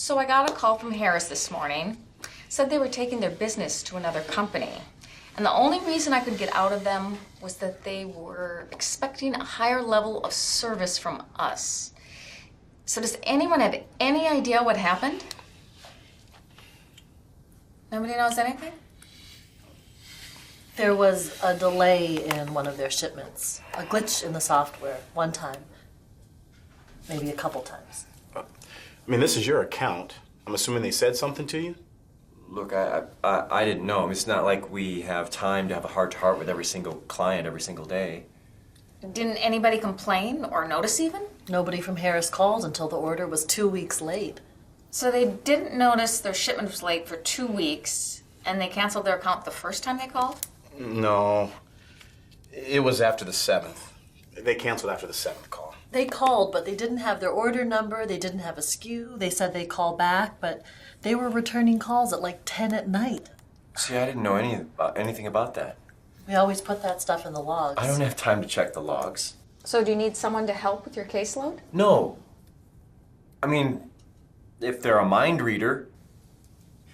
So I got a call from Harris this morning. Said they were taking their business to another company. And the only reason I could get out of them was that they were expecting a higher level of service from us. So does anyone have any idea what happened? Nobody knows anything? There was a delay in one of their shipments, a glitch in the software one time, maybe a couple times. I mean, this is your account. I'm assuming they said something to you? Look, I didn't know. I mean, it's not like we have time to have a heart-to-heart with every single client every single day. Didn't anybody complain or notice even? Nobody from Harris called until the order was 2 weeks late. So they didn't notice their shipment was late for 2 weeks, and they canceled their account the first time they called? No. It was after the 7th. They canceled after the 7th call. They called, but they didn't have their order number, they didn't have a SKU. They said they'd call back, but they were returning calls at like 10 at night. See, I didn't know anything about that. We always put that stuff in the logs. I don't have time to check the logs. So do you need someone to help with your caseload? No. I mean, if they're a mind reader,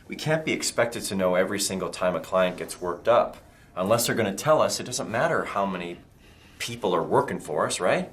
we can't be expected to know every single time a client gets worked up. Unless they're going to tell us, it doesn't matter how many people are working for us, right?